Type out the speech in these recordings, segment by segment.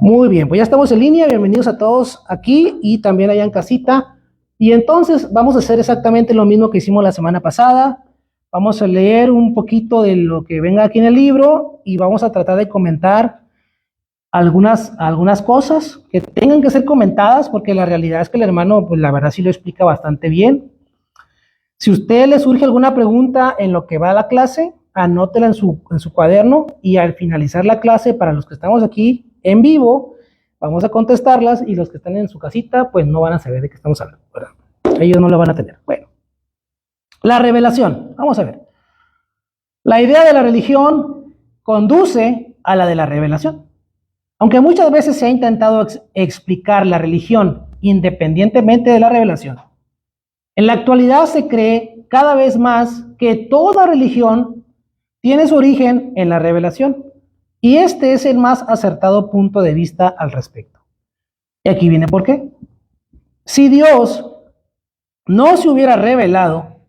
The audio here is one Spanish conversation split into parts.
Muy bien, pues ya estamos en línea. Bienvenidos a todos aquí y también allá en casita. Y entonces vamos a hacer exactamente lo mismo que hicimos la semana pasada. Vamos a leer un poquito de lo que venga aquí en el libro y vamos a tratar de comentar algunas cosas que tengan que ser comentadas, porque la realidad es que el hermano, pues la verdad sí lo explica bastante bien. Si a usted le surge alguna pregunta en lo que va a la clase, anótela en su cuaderno y al finalizar la clase, para los que estamos aquí en vivo, vamos a contestarlas, y los que están en su casita, pues no van a saber de qué estamos hablando, ¿verdad? Ellos no lo van a tener. Bueno, la revelación. Vamos a ver. La idea de la religión conduce a la de la revelación. Aunque muchas veces se ha intentado explicar la religión independientemente de la revelación, en la actualidad se cree cada vez más que toda religión tiene su origen en la revelación, y este es el más acertado punto de vista al respecto. Y aquí viene por qué. Si Dios no se hubiera revelado,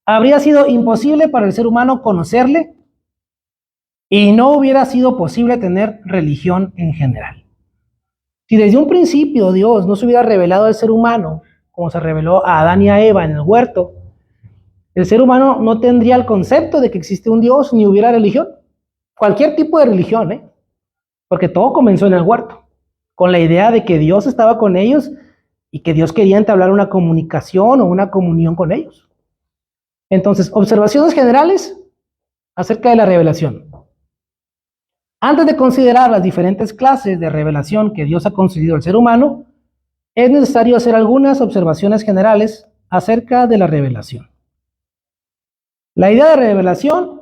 habría sido imposible para el ser humano conocerle y no hubiera sido posible tener religión en general. Si desde un principio Dios no se hubiera revelado al ser humano, como se reveló a Adán y a Eva en el huerto, el ser humano no tendría el concepto de que existe un Dios ni hubiera religión. Cualquier tipo de religión, porque todo comenzó en el huerto, con la idea de que Dios estaba con ellos y que Dios quería entablar una comunicación o una comunión con ellos. Entonces, observaciones generales acerca de la revelación. Antes de considerar las diferentes clases de revelación que Dios ha concedido al ser humano, es necesario hacer algunas observaciones generales acerca de la revelación. La idea de revelación,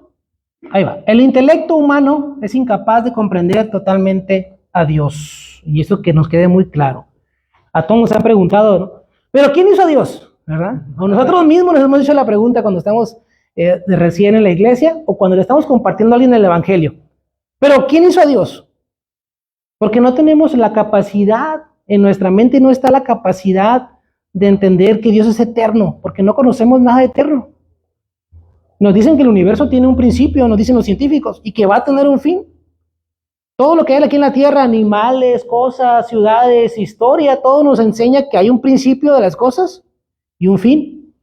ahí va. El intelecto humano es incapaz de comprender totalmente a Dios. Y eso que nos quede muy claro. A todos nos han preguntado, ¿no? ¿Pero quién hizo a Dios? ¿Verdad? O nosotros mismos nos hemos hecho la pregunta cuando estamos recién en la iglesia o cuando le estamos compartiendo a alguien el evangelio. ¿Pero quién hizo a Dios? Porque no tenemos la capacidad, en nuestra mente no está la capacidad de entender que Dios es eterno, porque no conocemos nada eterno. Nos dicen que el universo tiene un principio, nos dicen los científicos, y que va a tener un fin. Todo lo que hay aquí en la tierra, animales, cosas, ciudades, historia, todo nos enseña que hay un principio de las cosas y un fin.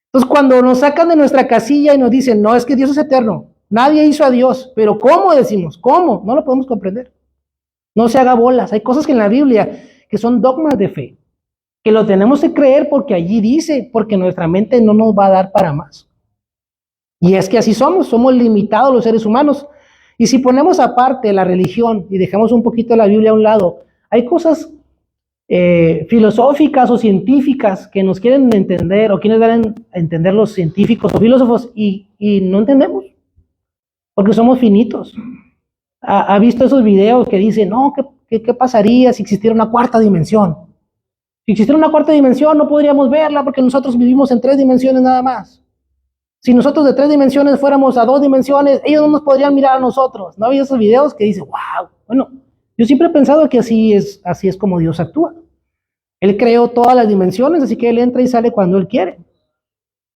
Entonces, cuando nos sacan de nuestra casilla y nos dicen, no, es que Dios es eterno, nadie hizo a Dios, pero ¿cómo decimos? ¿Cómo? No lo podemos comprender. No se haga bolas. Hay cosas que en la Biblia que son dogmas de fe, que lo tenemos que creer porque allí dice, porque nuestra mente no nos va a dar para más. Y es que así somos limitados los seres humanos. Y si ponemos aparte la religión y dejamos un poquito la Biblia a un lado, hay cosas filosóficas o científicas que nos quieren entender o quieren dar a entender los científicos o filósofos y no entendemos, porque somos finitos. ¿Ha visto esos videos que dicen, no, ¿qué pasaría si existiera una cuarta dimensión? Si existiera una cuarta dimensión no podríamos verla porque nosotros vivimos en 3 dimensiones nada más. Si nosotros de 3 dimensiones fuéramos a 2 dimensiones, ellos no nos podrían mirar a nosotros. ¿No ha habido esos videos que dicen, wow? Bueno, yo siempre he pensado que así es como Dios actúa. Él creó todas las dimensiones, así que Él entra y sale cuando Él quiere.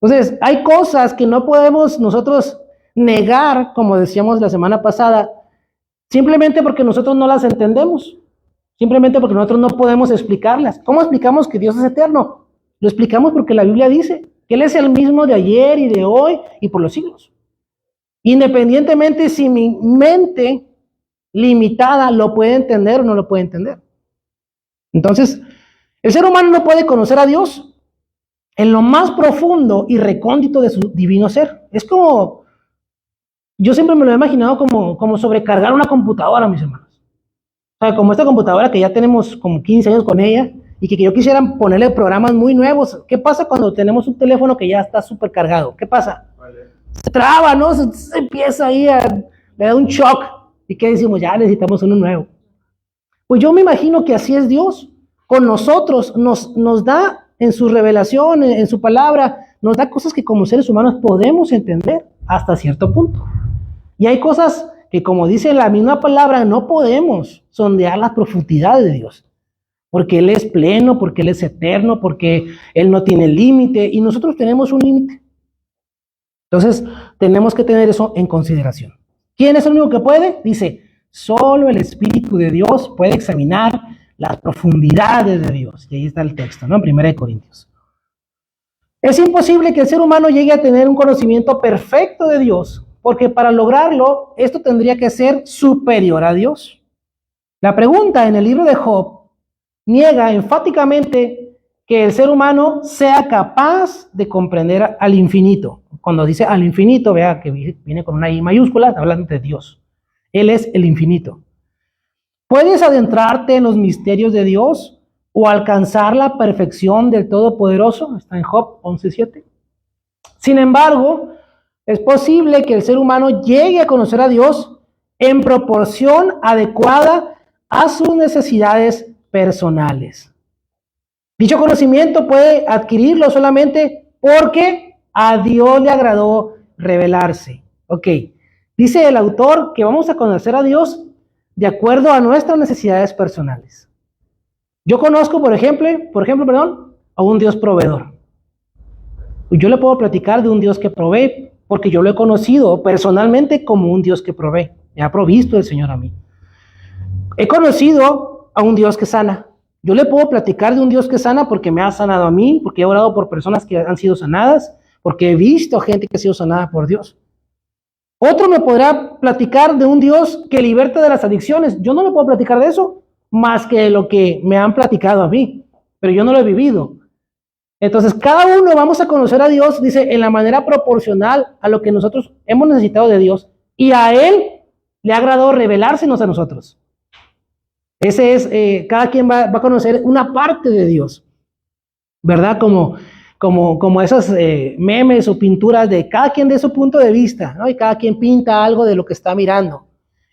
Entonces, hay cosas que no podemos nosotros negar, como decíamos la semana pasada, simplemente porque nosotros no las entendemos. Simplemente porque nosotros no podemos explicarlas. ¿Cómo explicamos que Dios es eterno? Lo explicamos porque la Biblia dice que Él es el mismo de ayer y de hoy y por los siglos. Independientemente si mi mente limitada lo puede entender o no lo puede entender. Entonces, el ser humano no puede conocer a Dios en lo más profundo y recóndito de su divino ser. Es como, yo siempre me lo he imaginado como sobrecargar una computadora, mis hermanos. O sea, como esta computadora que ya tenemos como 15 años con ella y que yo quisiera ponerle programas muy nuevos. ¿Qué pasa cuando tenemos un teléfono que ya está súper cargado? ¿Qué pasa? Se traba, ¿no? Se empieza ahí le da un shock. ¿Y qué decimos? Ya necesitamos uno nuevo. Pues yo me imagino que así es Dios. Con nosotros nos da en su revelación, en su palabra, nos da cosas que como seres humanos podemos entender hasta cierto punto. Y hay cosas que, como dice la misma palabra, no podemos sondear las profundidades de Dios. Porque Él es pleno, porque Él es eterno, porque Él no tiene límite y nosotros tenemos un límite. Entonces, tenemos que tener eso en consideración. ¿Quién es el único que puede? Dice, Solo el Espíritu de Dios puede examinar las profundidades de Dios. Y ahí está el texto, ¿no? En 1 Corintios. Es imposible que el ser humano llegue a tener un conocimiento perfecto de Dios, porque para lograrlo, esto tendría que ser superior a Dios. La pregunta en el libro de Job niega enfáticamente que el ser humano sea capaz de comprender al infinito. Cuando dice al infinito, vea que viene con una I mayúscula, hablando de Dios. Él es el infinito. ¿Puedes adentrarte en los misterios de Dios o alcanzar la perfección del Todopoderoso? Está en Job 11:7. Sin embargo, es posible que el ser humano llegue a conocer a Dios en proporción adecuada a sus necesidades personales. Dicho conocimiento puede adquirirlo solamente porque a Dios le agradó revelarse. Ok, dice el autor que vamos a conocer a Dios de acuerdo a nuestras necesidades personales. Yo conozco, por ejemplo, a un Dios proveedor. Yo le puedo platicar de un Dios que provee, porque yo lo he conocido personalmente como un Dios que provee. Me ha provisto el Señor a mí. He conocido a un Dios que sana. Yo le puedo platicar de un Dios que sana porque me ha sanado a mí, porque he orado por personas que han sido sanadas, porque he visto gente que ha sido sanada por Dios. Otro me podrá platicar de un Dios que liberta de las adicciones. Yo no le puedo platicar de eso, más que lo que me han platicado a mí, pero yo no lo he vivido. Entonces, cada uno vamos a conocer a Dios, dice, en la manera proporcional a lo que nosotros hemos necesitado de Dios. Y a Él le ha agradado revelársenos a nosotros. Ese es, cada quien va a conocer una parte de Dios, ¿verdad? Como esos memes o pinturas de cada quien de su punto de vista, ¿no? Y cada quien pinta algo de lo que está mirando.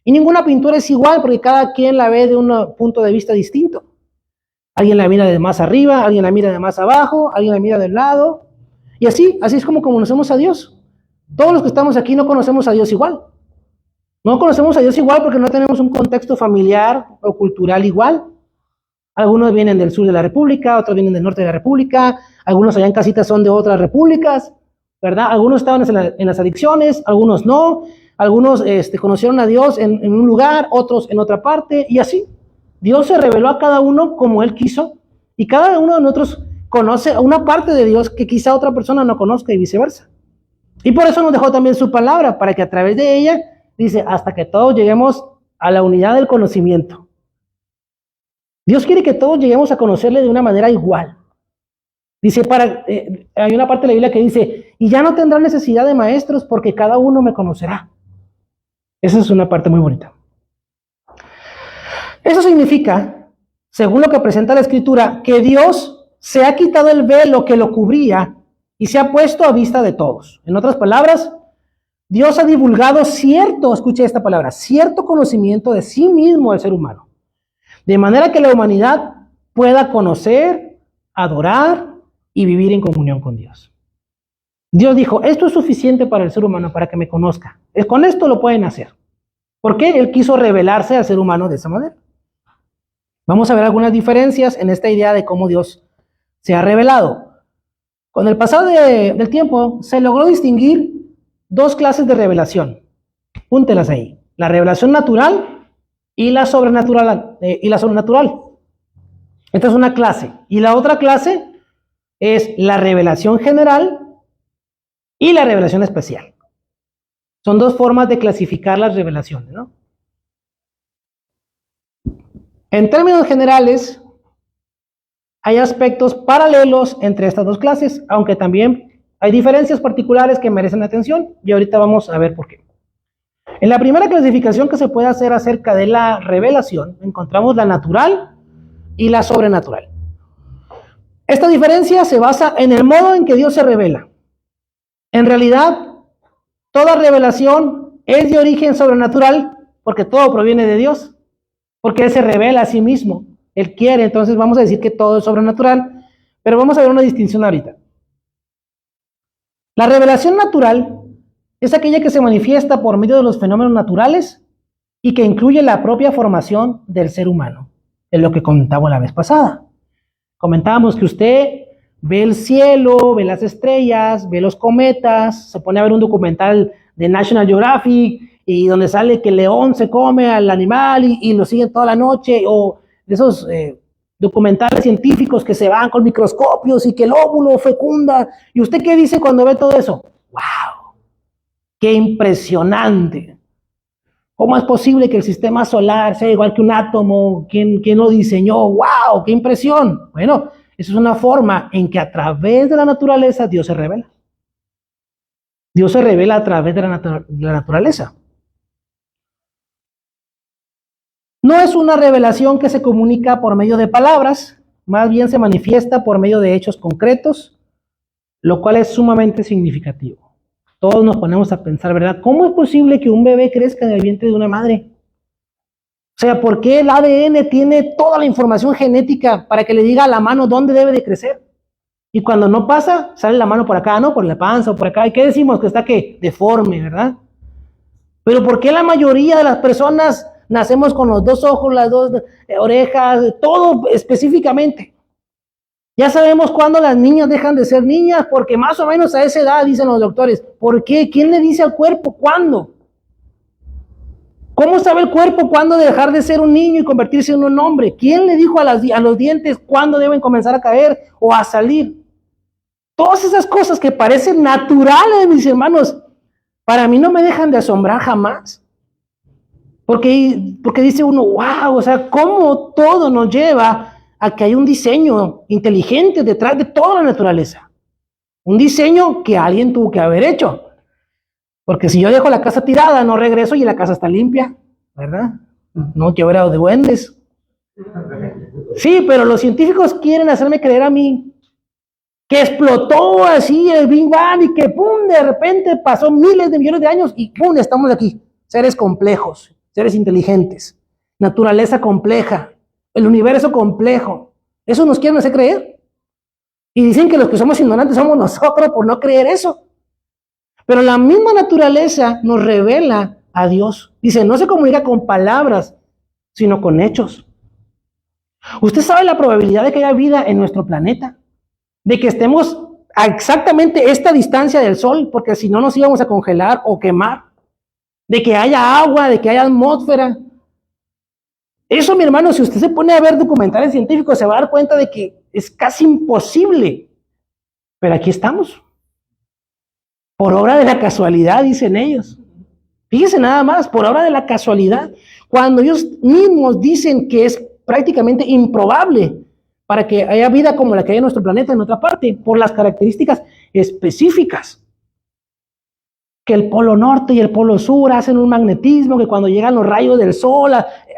Y ninguna pintura es igual porque cada quien la ve de un punto de vista distinto. Alguien la mira de más arriba, alguien la mira de más abajo, alguien la mira del lado. Y así es como conocemos a Dios. Todos los que estamos aquí no conocemos a Dios igual. No conocemos a Dios igual porque no tenemos un contexto familiar o cultural igual. Algunos vienen del sur de la República, otros vienen del norte de la República, algunos allá en casita son de otras repúblicas, ¿verdad? Algunos estaban en las adicciones, algunos no, algunos conocieron a Dios en un lugar, otros en otra parte, y así. Dios se reveló a cada uno como Él quiso, y cada uno de nosotros conoce una parte de Dios que quizá otra persona no conozca y viceversa. Y por eso nos dejó también su palabra, para que a través de ella, dice, hasta que todos lleguemos a la unidad del conocimiento. Dios quiere que todos lleguemos a conocerle de una manera igual. Dice, hay una parte de la Biblia que dice, y ya no tendrá necesidad de maestros porque cada uno me conocerá. Esa es una parte muy bonita. Eso significa, según lo que presenta la Escritura, que Dios se ha quitado el velo que lo cubría y se ha puesto a vista de todos. En otras palabras, Dios ha divulgado escuche esta palabra, cierto conocimiento de sí mismo al ser humano. De manera que la humanidad pueda conocer, adorar y vivir en comunión con Dios. Dios dijo, esto es suficiente para el ser humano, para que me conozca. Con esto lo pueden hacer. ¿Por qué? Él quiso revelarse al ser humano de esa manera. Vamos a ver algunas diferencias en esta idea de cómo Dios se ha revelado. Con el pasar del tiempo, se logró distinguir dos clases de revelación. Púntelas ahí. La revelación natural y la sobrenatural. Esta es una clase. Y la otra clase es la revelación general y la revelación especial. Son dos formas de clasificar las revelaciones, ¿no? En términos generales, hay aspectos paralelos entre estas dos clases, aunque también hay diferencias particulares que merecen atención, y ahorita vamos a ver por qué. En la primera clasificación que se puede hacer acerca de la revelación, encontramos la natural y la sobrenatural. Esta diferencia se basa en el modo en que Dios se revela. En realidad, toda revelación es de origen sobrenatural porque todo proviene de Dios, porque Él se revela a sí mismo. Él quiere, entonces vamos a decir que todo es sobrenatural, pero vamos a ver una distinción ahorita. La revelación natural es aquella que se manifiesta por medio de los fenómenos naturales y que incluye la propia formación del ser humano. Es lo que comentaba la vez pasada. Comentábamos que usted ve el cielo, ve las estrellas, ve los cometas, se pone a ver un documental de National Geographic y donde sale que el león se come al animal y lo siguen toda la noche, o de esos documentales científicos que se van con microscopios y que el óvulo fecunda. ¿Y usted qué dice cuando ve todo eso? ¡Wow! ¡Qué impresionante! ¿Cómo es posible que el sistema solar sea igual que un átomo? ¿Quién lo diseñó? ¡Wow! ¡Qué impresión! Bueno, esa es una forma en que a través de la naturaleza Dios se revela. Dios se revela a través de la naturaleza. No es una revelación que se comunica por medio de palabras, más bien se manifiesta por medio de hechos concretos, lo cual es sumamente significativo. Todos nos ponemos a pensar, ¿verdad? ¿Cómo es posible que un bebé crezca en el vientre de una madre? O sea, ¿por qué el ADN tiene toda la información genética para que le diga a la mano dónde debe de crecer? Y cuando no pasa, sale la mano por acá, ¿no? Por la panza o por acá. ¿Y qué decimos? Que está, ¿qué? Deforme, ¿verdad? Pero ¿por qué la mayoría de las personas nacemos con los dos ojos, las dos orejas, todo específicamente? Ya sabemos cuándo las niñas dejan de ser niñas, porque más o menos a esa edad, dicen los doctores. ¿Por qué? ¿Quién le dice al cuerpo cuándo? ¿Cómo sabe el cuerpo cuándo dejar de ser un niño y convertirse en un hombre? ¿Quién le dijo a los dientes cuándo deben comenzar a caer o a salir? Todas esas cosas que parecen naturales, mis hermanos, para mí no me dejan de asombrar jamás. Porque dice uno, wow, o sea, cómo todo nos lleva a que hay un diseño inteligente detrás de toda la naturaleza. Un diseño que alguien tuvo que haber hecho. Porque si yo dejo la casa tirada, no regreso y la casa está limpia, ¿verdad? No quebrado de duendes. Sí, pero los científicos quieren hacerme creer a mí que explotó así el Big Bang y que pum, de repente pasó miles de millones de años y pum, estamos aquí. Seres complejos, seres inteligentes, naturaleza compleja, el universo complejo. Eso nos quieren hacer creer. Y dicen que los que somos ignorantes somos nosotros por no creer eso. Pero la misma naturaleza nos revela a Dios. Dice, no se comunica con palabras, sino con hechos. ¿Usted sabe la probabilidad de que haya vida en nuestro planeta? De que estemos a exactamente esta distancia del Sol, porque si no nos íbamos a congelar o quemar. De que haya agua, de que haya atmósfera. Eso, mi hermano, si usted se pone a ver documentales científicos, se va a dar cuenta de que es casi imposible. Pero aquí estamos. Por obra de la casualidad, dicen ellos. Fíjense nada más, por obra de la casualidad. Cuando ellos mismos dicen que es prácticamente improbable para que haya vida como la que hay en nuestro planeta en otra parte, por las características específicas. Que el polo norte y el polo sur hacen un magnetismo, que cuando llegan los rayos del sol,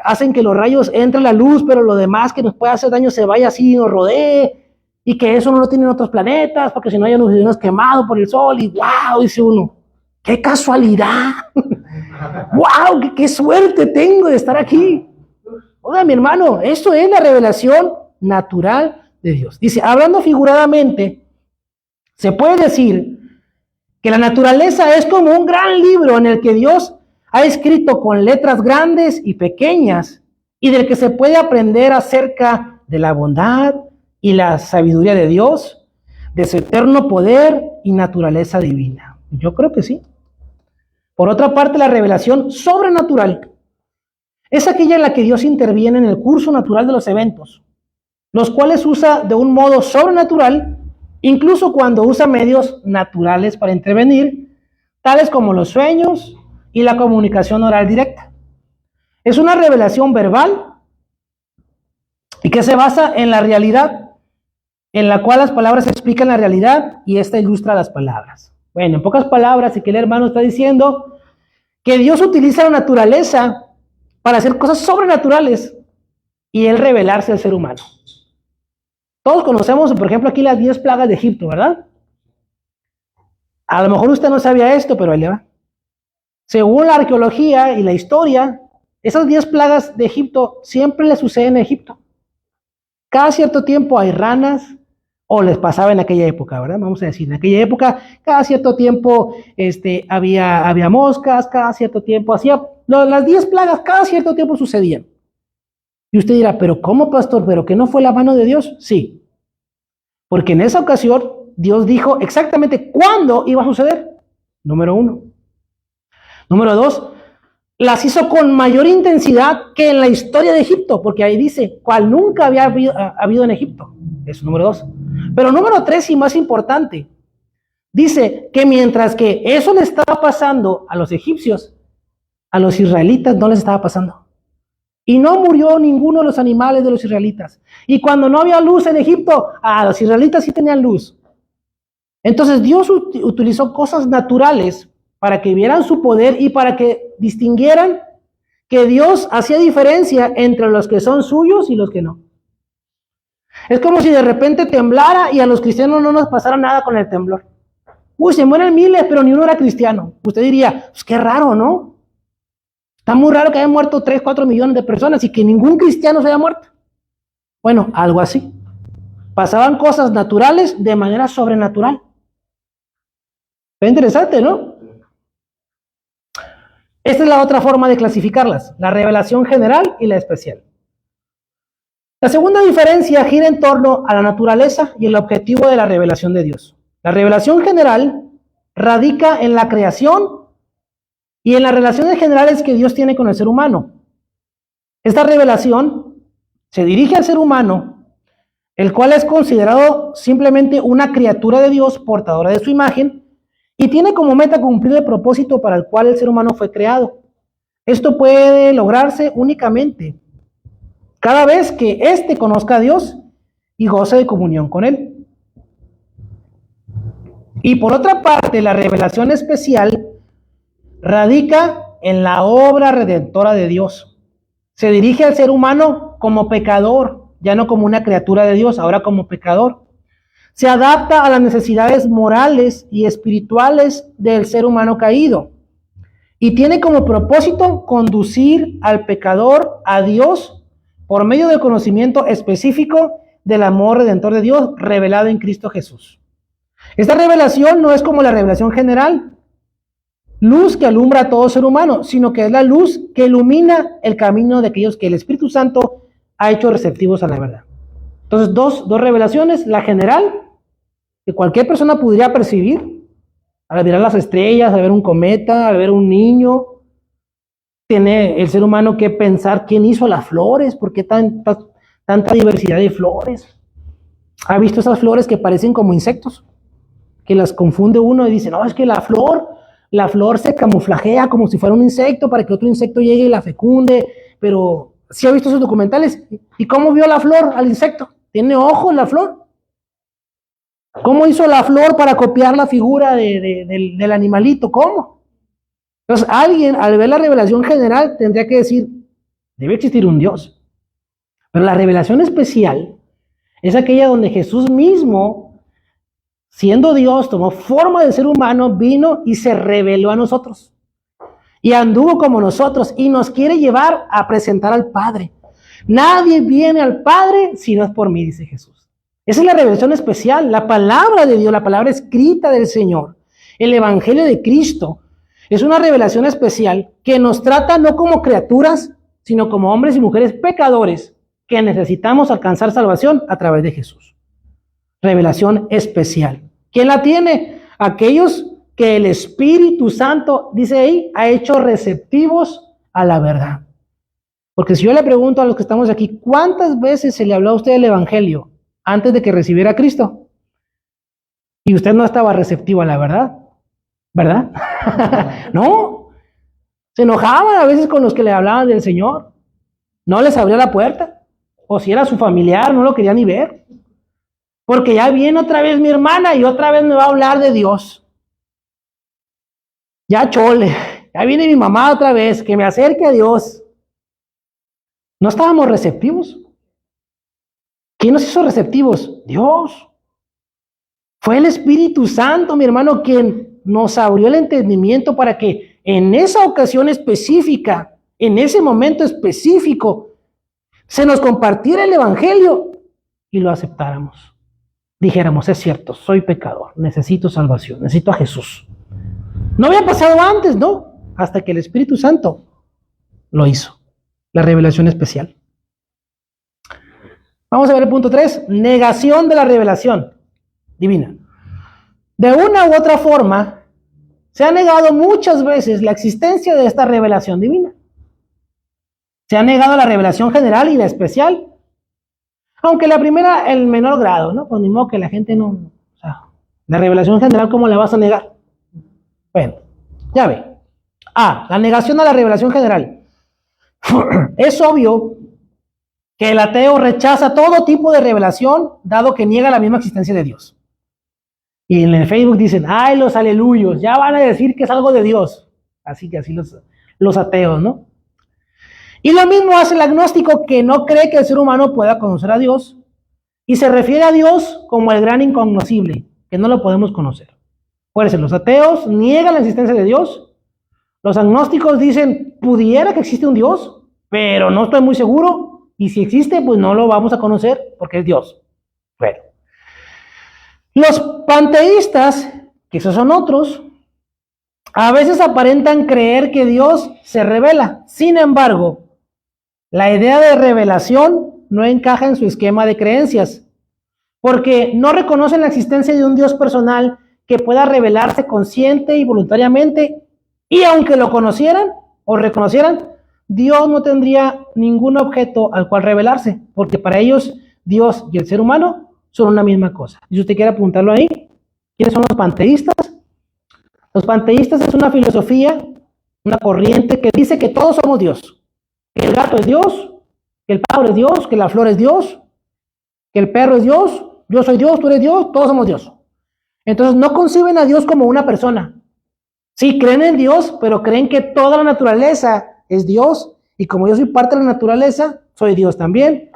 hacen que los rayos entre la luz, pero lo demás que nos puede hacer daño se vaya así y nos rodee. Y que eso no lo tienen otros planetas, porque si no hayan unos quemados por el sol, y wow, dice uno, ¡qué casualidad! ¡Wow! Qué suerte tengo de estar aquí! Oiga, mi hermano, esto es la revelación natural de Dios. Dice, hablando figuradamente, se puede decir que la naturaleza es como un gran libro en el que Dios ha escrito con letras grandes y pequeñas, y del que se puede aprender acerca de la bondad y la sabiduría de Dios, de su eterno poder y naturaleza divina. Yo creo que sí. Por otra parte, la revelación sobrenatural es aquella en la que Dios interviene en el curso natural de los eventos, los cuales usa de un modo sobrenatural, incluso cuando usa medios naturales para intervenir, tales como los sueños y la comunicación oral directa. Es una revelación verbal y que se basa en la realidad, en la cual las palabras explican la realidad y esta ilustra las palabras. Bueno, en pocas palabras, aquí el hermano está diciendo que Dios utiliza la naturaleza para hacer cosas sobrenaturales y él revelarse al ser humano. Todos conocemos, por ejemplo, aquí las 10 plagas de Egipto, ¿verdad? A lo mejor usted no sabía esto, pero ahí le va. Según la arqueología y la historia, esas 10 plagas de Egipto siempre le suceden a Egipto. Cada cierto tiempo hay ranas, o les pasaba en aquella época, ¿verdad? Vamos a decir, en aquella época, cada cierto tiempo había moscas, cada cierto tiempo las 10 plagas, cada cierto tiempo sucedían. Y usted dirá, ¿pero cómo, pastor? ¿Pero que no fue la mano de Dios? Sí. Porque en esa ocasión Dios dijo exactamente cuándo iba a suceder. Número 1. Número 2, las hizo con mayor intensidad que en la historia de Egipto, porque ahí dice, cual nunca había habido en Egipto. Eso, número 2. Pero número 3, y más importante, dice que mientras que eso le estaba pasando a los egipcios, a los israelitas no les estaba pasando. Y no murió ninguno de los animales de los israelitas. Y cuando no había luz en Egipto, los israelitas sí tenían luz. Entonces Dios utilizó cosas naturales para que vieran su poder y para que distinguieran que Dios hacía diferencia entre los que son suyos y los que no. Es como si de repente temblara y a los cristianos no nos pasara nada con el temblor. Uy, se mueren miles, pero ni uno era cristiano. Usted diría, pues qué raro, ¿no? Está muy raro que hayan muerto 3, 4 millones de personas y que ningún cristiano se haya muerto. Bueno, algo así. Pasaban cosas naturales de manera sobrenatural. Es interesante, ¿no? Esta es la otra forma de clasificarlas, la revelación general y la especial. La segunda diferencia gira en torno a la naturaleza y el objetivo de la revelación de Dios. La revelación general radica en la creación y en las relaciones generales que Dios tiene con el ser humano. Esta revelación se dirige al ser humano, el cual es considerado simplemente una criatura de Dios, portadora de su imagen, y tiene como meta cumplir el propósito para el cual el ser humano fue creado. Esto puede lograrse únicamente cada vez que éste conozca a Dios y goce de comunión con Él. Y por otra parte, la revelación especial radica en la obra redentora de Dios. Se dirige al ser humano como pecador, ya no como una criatura de Dios, ahora como pecador. Se adapta a las necesidades morales y espirituales del ser humano caído y tiene como propósito conducir al pecador a Dios por medio del conocimiento específico del amor redentor de Dios revelado en Cristo Jesús. Esta revelación no es como la revelación general, luz que alumbra a todo ser humano, sino que es la luz que ilumina el camino de aquellos que el Espíritu Santo ha hecho receptivos a la verdad. Entonces, dos revelaciones, la general, que cualquier persona podría percibir, al mirar las estrellas, al ver un cometa, al ver un niño. Tiene el ser humano que pensar quién hizo las flores, por qué tanta diversidad de flores. ¿Ha visto esas flores que parecen como insectos? Que las confunde uno y dice, no, es que la flor se camuflajea como si fuera un insecto para que otro insecto llegue y la fecunde. Pero ¿sí ha visto esos documentales? ¿Y cómo vio la flor al insecto? ¿Tiene ojos la flor? ¿Cómo hizo la flor para copiar la figura del animalito? ¿Cómo? Entonces, alguien al ver la revelación general tendría que decir, debe existir un Dios. Pero la revelación especial es aquella donde Jesús mismo, siendo Dios, tomó forma de ser humano, vino y se reveló a nosotros. Y anduvo como nosotros y nos quiere llevar a presentar al Padre. Nadie viene al Padre si no es por mí, dice Jesús. Esa es la revelación especial, la palabra de Dios, la palabra escrita del Señor, el Evangelio de Cristo. Es una revelación especial que nos trata no como criaturas, sino como hombres y mujeres pecadores que necesitamos alcanzar salvación a través de Jesús. Revelación especial. ¿Quién la tiene? Aquellos que el Espíritu Santo, dice ahí, ha hecho receptivos a la verdad. Porque si yo le pregunto a los que estamos aquí, ¿cuántas veces se le habló a usted del Evangelio antes de que recibiera a Cristo? Y usted no estaba receptivo a la verdad, ¿verdad? No. Se enojaban a veces con los que le hablaban del Señor. No les abría la puerta. O si era su familiar, no lo quería ni ver. Porque ya viene otra vez mi hermana y otra vez me va a hablar de Dios. Ya chole, ya viene mi mamá otra vez, que me acerque a Dios. No estábamos receptivos. ¿Quién nos hizo receptivos? Dios. Fue el Espíritu Santo, mi hermano, quien nos abrió el entendimiento para que en esa ocasión específica, en ese momento específico, se nos compartiera el Evangelio y lo aceptáramos. Dijéramos, es cierto, soy pecador, necesito salvación, necesito a Jesús. No había pasado antes, ¿no? Hasta que el Espíritu Santo lo hizo. La revelación especial. Vamos a ver el punto 3, negación de la revelación. divina. De una u otra forma, se ha negado muchas veces la existencia de esta revelación divina. Se ha negado la revelación general y la especial, aunque la primera en menor grado, ¿no? Pues ni modo que la gente no... O sea, la revelación general, ¿cómo la vas a negar? Bueno, ya ve. La negación a la revelación general. Es obvio que el ateo rechaza todo tipo de revelación, dado que niega la misma existencia de Dios. Y en el Facebook dicen, ¡ay, los aleluyos! Ya van a decir que es algo de Dios. Así que así los ateos, ¿no? Y lo mismo hace el agnóstico, que no cree que el ser humano pueda conocer a Dios, y se refiere a Dios como el gran incognoscible, que no lo podemos conocer. Pues los ateos niegan la existencia de Dios. Los agnósticos dicen, pudiera que existe un Dios, pero no estoy muy seguro, y si existe, pues no lo vamos a conocer, porque es Dios. Bueno. Los panteístas, que esos son otros, a veces aparentan creer que Dios se revela. Sin embargo, la idea de revelación no encaja en su esquema de creencias, porque no reconocen la existencia de un Dios personal que pueda revelarse consciente y voluntariamente, y aunque lo conocieran o reconocieran, Dios no tendría ningún objeto al cual revelarse, porque para ellos Dios y el ser humano son una misma cosa. Y si usted quiere apuntarlo ahí, ¿quiénes son los panteístas? Los panteístas es una filosofía, una corriente que dice que todos somos Dios. Que el gato es Dios, que el pájaro es Dios, que la flor es Dios, que el perro es Dios, yo soy Dios, tú eres Dios, todos somos Dios. Entonces no conciben a Dios como una persona. Sí, creen en Dios, pero creen que toda la naturaleza es Dios, y como yo soy parte de la naturaleza, soy Dios también.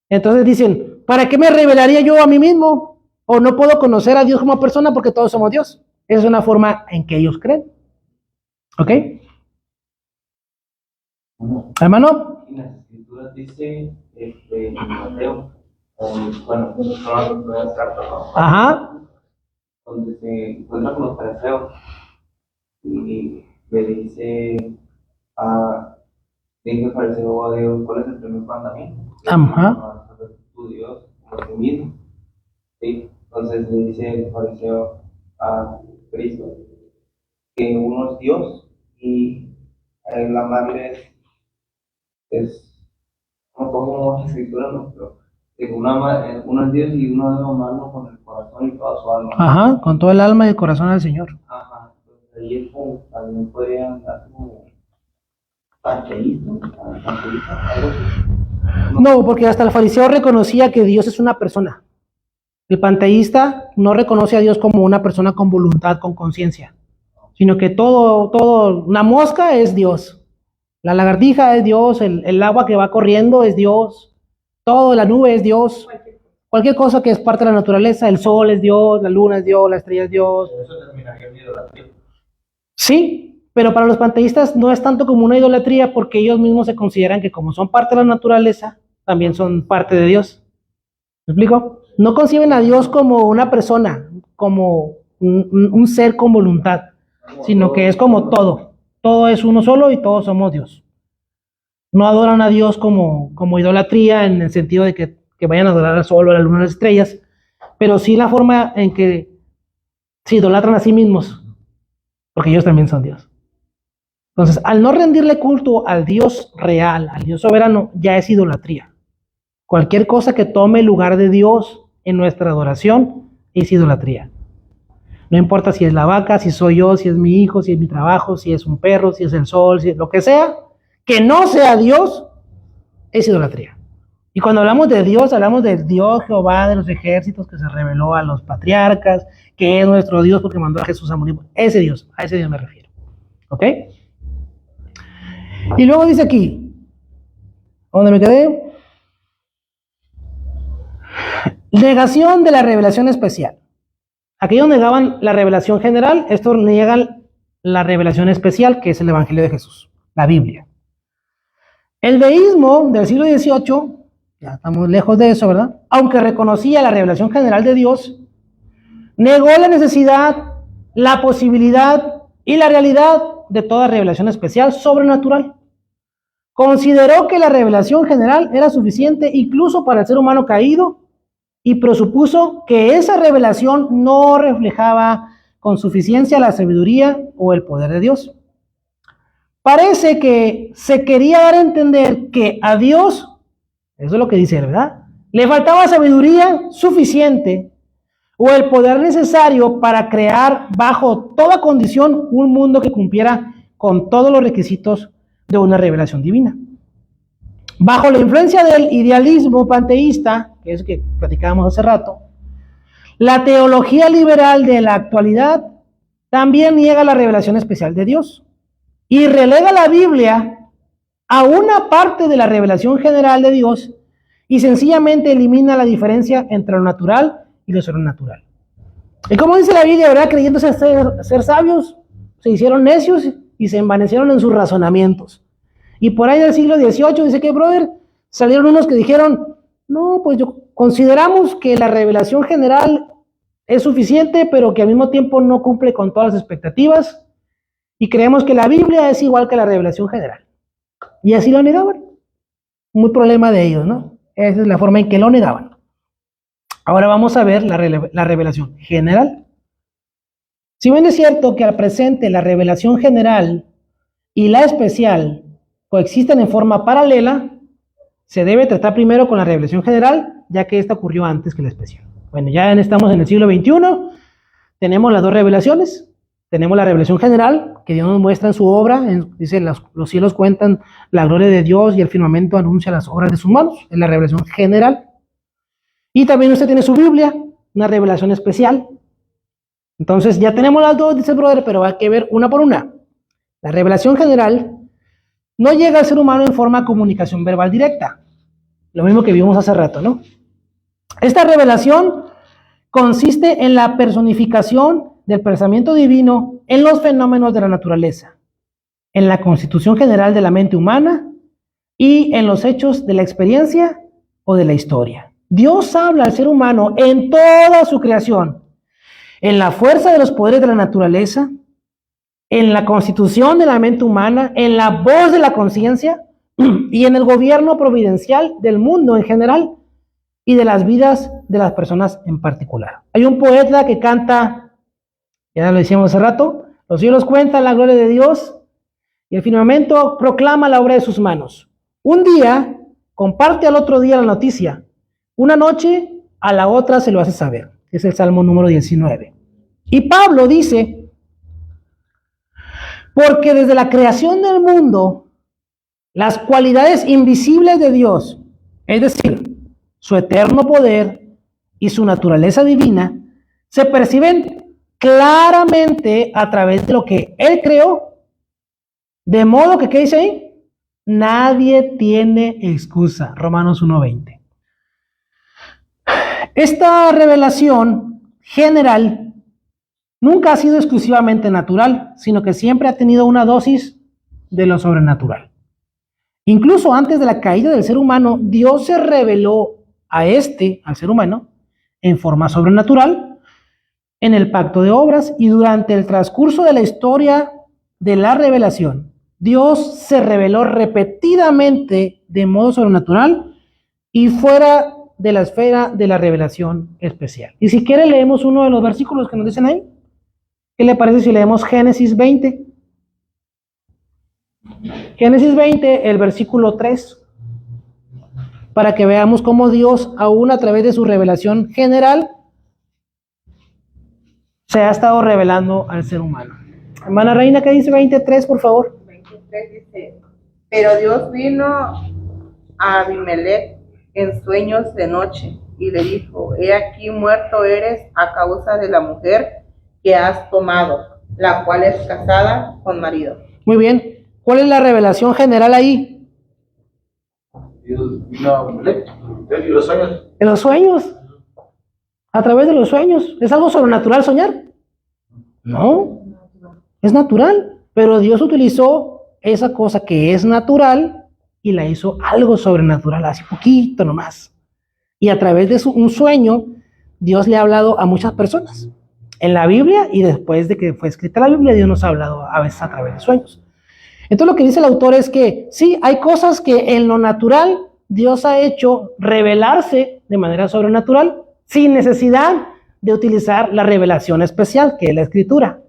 Entonces dicen, ¿para qué me revelaría yo a mí mismo? O no puedo conocer a Dios como persona porque todos somos Dios. Esa es una forma en que ellos creen. ¿Ok? Hermano. En las escrituras dice, en Mateo, bueno, no voy a estar, Ajá. donde se encuentra con los fariseos y le dice dice el fariseo a Dios, ¿cuál es el primer mandamiento? Ajá. Tu Dios, por ti mismo. ¿Sí? Entonces le dice el fariseo a Cristo que uno es Dios y el amarle es no como la escritura, no, pero que uno es Dios y uno debe amarlo con el corazón y toda su alma. Ajá, con todo el alma y el corazón al Señor. Ajá, entonces ahí es como, también podría andar como panteísta, algo así. No, porque hasta el fariseo reconocía que Dios es una persona. El panteísta no reconoce a Dios como una persona con voluntad, con conciencia, sino que todo, una mosca es Dios, la lagartija es Dios, el agua que va corriendo es Dios, todo, la nube es Dios, cualquier cosa que es parte de la naturaleza, el sol es Dios, la luna es Dios, la estrella es Dios. Eso terminaría en idolatría. Sí, pero para los panteístas no es tanto como una idolatría, porque ellos mismos se consideran que como son parte de la naturaleza, también son parte de Dios. ¿Me explico? No conciben a Dios como una persona, como un ser con voluntad, sino que es como todo. Todo es uno solo y todos somos Dios. No adoran a Dios como idolatría en el sentido de que vayan a adorar al sol o a la luna, a las estrellas, pero sí la forma en que se idolatran a sí mismos, porque ellos también son Dios. Entonces, al no rendirle culto al Dios real, al Dios soberano, ya es idolatría. Cualquier cosa que tome el lugar de Dios en nuestra adoración es idolatría. No importa si es la vaca, si soy yo, si es mi hijo, si es mi trabajo, si es un perro, si es el sol, si es lo que sea, que no sea Dios, es idolatría. Y cuando hablamos de Dios, hablamos del Dios Jehová de los ejércitos que se reveló a los patriarcas, que es nuestro Dios porque mandó a Jesús a morir. Ese Dios, a ese Dios me refiero. ¿Ok? Y luego dice aquí, ¿dónde me quedé? Negación de la revelación especial. Aquellos negaban la revelación general, estos niegan la revelación especial, que es el Evangelio de Jesús, la Biblia. El deísmo del siglo XVIII, ya estamos lejos de eso, ¿verdad? Aunque reconocía la revelación general de Dios, negó la necesidad, la posibilidad y la realidad de toda revelación especial sobrenatural. Consideró que la revelación general era suficiente incluso para el ser humano caído y presupuso que esa revelación no reflejaba con suficiencia la sabiduría o el poder de Dios. Parece que se quería dar a entender que a Dios, eso es lo que dice él, ¿verdad?, le faltaba sabiduría suficiente o el poder necesario para crear bajo toda condición un mundo que cumpliera con todos los requisitos de una revelación divina. Bajo la influencia del idealismo panteísta, que es que platicábamos hace rato, la teología liberal de la actualidad también niega la revelación especial de Dios y relega la Biblia a una parte de la revelación general de Dios y sencillamente elimina la diferencia entre lo natural y lo sobrenatural. Y como dice la Biblia, ¿verdad?, creyéndose ser sabios, se hicieron necios y se envanecieron en sus razonamientos. Y por ahí del siglo XVIII dice que, brother, salieron unos que dijeron, no, pues consideramos que la revelación general es suficiente, pero que al mismo tiempo no cumple con todas las expectativas, y creemos que la Biblia es igual que la revelación general. Y así lo negaban. Muy problema de ellos, ¿no? Esa es la forma en que lo negaban. Ahora vamos a ver la revelación general. Si bien es cierto que al presente la revelación general y la especial coexisten en forma paralela, se debe tratar primero con la revelación general, ya que esta ocurrió antes que la especial. Bueno, ya estamos en el siglo XXI, tenemos las dos revelaciones. Tenemos la revelación general, que Dios nos muestra en su obra, dice, los cielos cuentan la gloria de Dios y el firmamento anuncia las obras de sus manos, es la revelación general. Y también usted tiene su Biblia, una revelación especial. Entonces ya tenemos las dos, dice el brother, pero hay que ver una por una. La revelación general no llega al ser humano en forma de comunicación verbal directa, lo mismo que vimos hace rato, ¿no? Esta revelación consiste en la personificación del pensamiento divino en los fenómenos de la naturaleza, en la constitución general de la mente humana y en los hechos de la experiencia o de la historia. Dios habla al ser humano en toda su creación, en la fuerza de los poderes de la naturaleza, en la constitución de la mente humana, en la voz de la conciencia y en el gobierno providencial del mundo en general y de las vidas de las personas en particular. Hay un poeta que canta, ya lo decíamos hace rato, los cielos cuentan la gloria de Dios y el firmamento proclama la obra de sus manos. Un día comparte al otro día la noticia, una noche a la otra se lo hace saber. Es el Salmo número 19. Y Pablo dice, porque desde la creación del mundo, las cualidades invisibles de Dios, es decir, su eterno poder y su naturaleza divina, se perciben claramente a través de lo que Él creó, de modo que, ¿qué dice ahí? Nadie tiene excusa. Romanos 1:20. Esta revelación general nunca ha sido exclusivamente natural, sino que siempre ha tenido una dosis de lo sobrenatural. Incluso antes de la caída del ser humano, Dios se reveló al ser humano, en forma sobrenatural, en el pacto de obras, y durante el transcurso de la historia de la revelación, Dios se reveló repetidamente de modo sobrenatural y fuera de la esfera de la revelación especial. Y si quiere leemos uno de los versículos que nos dicen ahí. ¿Qué le parece si leemos Génesis 20? Génesis 20, el versículo 3, para que veamos cómo Dios, aún a través de su revelación general, se ha estado revelando al ser humano. Hermana Reina, ¿qué dice 23, por favor? 23 dice, pero Dios vino a Abimelech en sueños de noche y le dijo, he aquí muerto eres a causa de la mujer que has tomado, la cual es casada con marido. Muy bien. ¿Cuál es la revelación general ahí? Dios vino a Abimelech en los sueños. En los sueños. A través de los sueños. ¿Es algo sobrenatural soñar? No. Es natural. Pero Dios utilizó esa cosa que es natural y la hizo algo sobrenatural, así poquito nomás. Y a través de un sueño, Dios le ha hablado a muchas personas. En la Biblia y después de que fue escrita la Biblia, Dios nos ha hablado a veces a través de sueños. Entonces lo que dice el autor es que sí, hay cosas que en lo natural Dios ha hecho revelarse de manera sobrenatural, sin necesidad de utilizar la revelación especial, que es la escritura,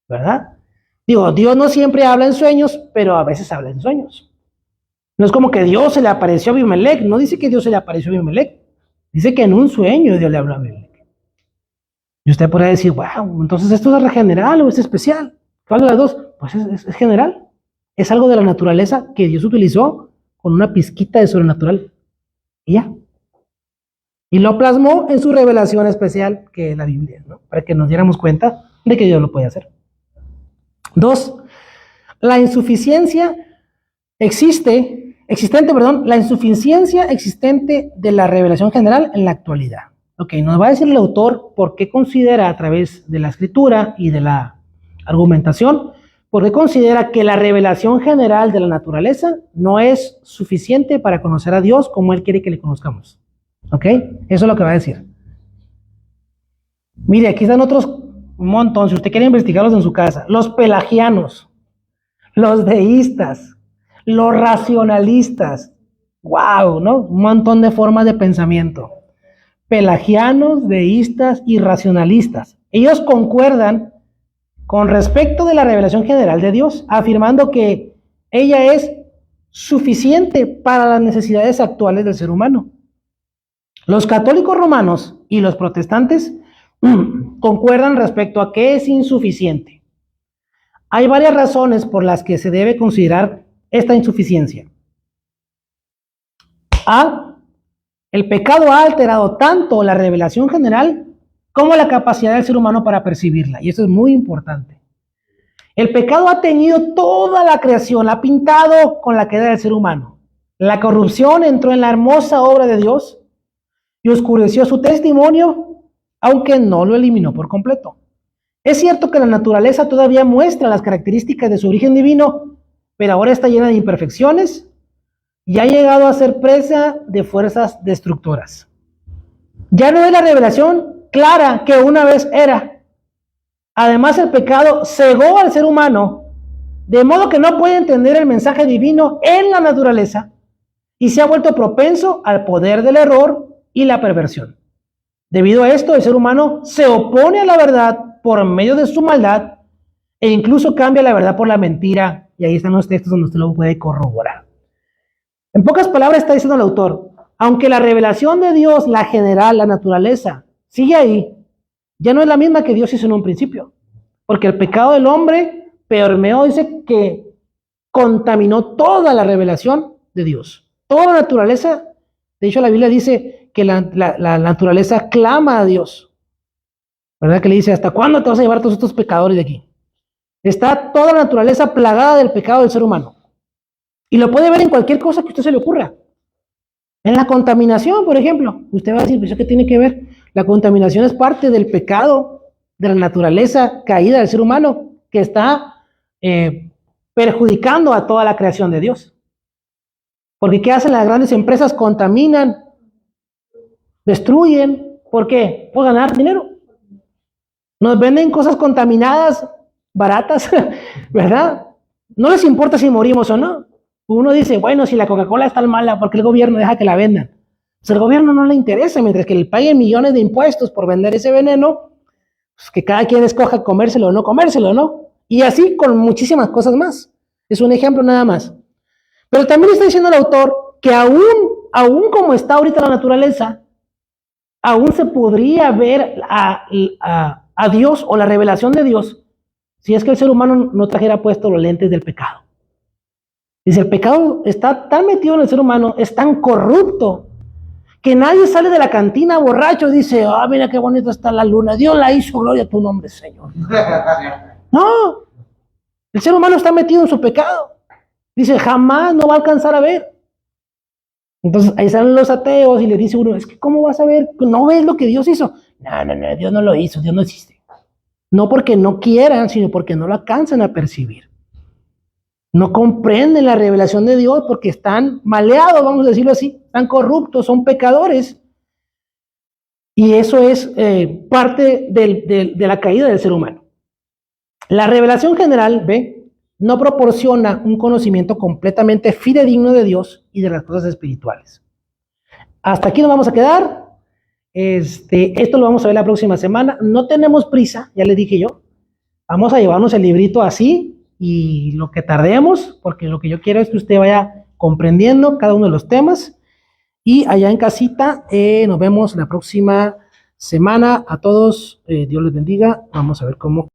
¿verdad? Digo, Dios no siempre habla en sueños, pero a veces habla en sueños. No es como que Dios se le apareció a Abimelech, no dice que Dios se le apareció a Abimelech, dice que en un sueño Dios le habló a Abimelech. Y usted podría decir, wow, entonces esto es general o es especial. ¿Cuál de las dos? Pues es general. Es algo de la naturaleza que Dios utilizó con una pizquita de sobrenatural. Y ya. Y lo plasmó en su revelación especial, que es la Biblia, ¿no? Para que nos diéramos cuenta de que Dios lo puede hacer. 2. La insuficiencia la insuficiencia existente de la revelación general en la actualidad. Ok, nos va a decir el autor por qué considera a través de la escritura y de la argumentación, por qué considera que la revelación general de la naturaleza no es suficiente para conocer a Dios como Él quiere que le conozcamos. Ok, eso es lo que va a decir. Mire, aquí están otros un montón, si usted quiere investigarlos en su casa. Los pelagianos, los deístas, los racionalistas. Wow, ¿no? Un montón de formas de pensamiento. Pelagianos, deístas y racionalistas. Ellos concuerdan con respecto de la revelación general de Dios, afirmando que ella es suficiente para las necesidades actuales del ser humano. Los católicos romanos y los protestantes concuerdan respecto a que es insuficiente. Hay varias razones por las que se debe considerar esta insuficiencia. A. El pecado ha alterado tanto la revelación general como la capacidad del ser humano para percibirla, y eso es muy importante. El pecado ha teñido toda la creación, ha pintado con la queda del ser humano. La corrupción entró en la hermosa obra de Dios y oscureció su testimonio, aunque no lo eliminó por completo. Es cierto que la naturaleza todavía muestra las características de su origen divino, pero ahora está llena de imperfecciones y ha llegado a ser presa de fuerzas destructoras. Ya no es la revelación clara que una vez era. Además, el pecado cegó al ser humano, de modo que no puede entender el mensaje divino en la naturaleza y se ha vuelto propenso al poder del error y la perversión. Debido a esto, el ser humano se opone a la verdad por medio de su maldad e incluso cambia la verdad por la mentira, y ahí están los textos donde usted lo puede corroborar. En pocas palabras está diciendo el autor, aunque la revelación de Dios, la general, la naturaleza, sigue ahí, ya no es la misma que Dios hizo en un principio, porque el pecado del hombre permeó, dice que contaminó toda la revelación de Dios, toda la naturaleza. De hecho, la Biblia dice que la naturaleza clama a Dios, ¿verdad? Que le dice, ¿hasta cuándo te vas a llevar todos estos pecadores de aquí? Está toda la naturaleza plagada del pecado del ser humano. Y lo puede ver en cualquier cosa que a usted se le ocurra. En la contaminación, por ejemplo. Usted va a decir, ¿eso qué tiene que ver? La contaminación es parte del pecado de la naturaleza caída del ser humano que está perjudicando a toda la creación de Dios. Porque ¿qué hacen las grandes empresas? Contaminan, destruyen. ¿Por qué? Por ganar dinero. Nos venden cosas contaminadas, baratas, ¿verdad? No les importa si morimos o no. Uno dice, bueno, si la Coca-Cola es tan mala, ¿por qué el gobierno deja que la vendan? Pues al gobierno no le interesa, mientras que le paguen millones de impuestos por vender ese veneno, pues que cada quien escoja comérselo o no comérselo, ¿no? Y así con muchísimas cosas más. Es un ejemplo nada más. Pero también está diciendo el autor que aún como está ahorita la naturaleza, aún se podría ver a Dios o la revelación de Dios si es que el ser humano no trajera puesto los lentes del pecado. Dice, el pecado está tan metido en el ser humano, es tan corrupto, que nadie sale de la cantina borracho y dice, mira qué bonita está la luna, Dios la hizo, gloria a tu nombre, Señor. No, el ser humano está metido en su pecado. Dice, jamás no va a alcanzar a ver. Entonces ahí salen los ateos y le dice uno, es que ¿cómo vas a ver? ¿No ves lo que Dios hizo? No, Dios no lo hizo, Dios no existe. No porque no quieran, sino porque no lo alcanzan a percibir. No comprenden la revelación de Dios porque están maleados, vamos a decirlo así, están corruptos, son pecadores. Y eso es parte de la caída del ser humano. La revelación general, no proporciona un conocimiento completamente fidedigno de Dios y de las cosas espirituales. Hasta aquí nos vamos a quedar Esto lo vamos a ver la próxima semana. No tenemos prisa, ya les dije yo. Vamos a llevarnos el librito así y lo que tardemos, porque lo que yo quiero es que usted vaya comprendiendo cada uno de los temas. Y allá en casita, nos vemos la próxima semana. A todos, Dios les bendiga. Vamos a ver cómo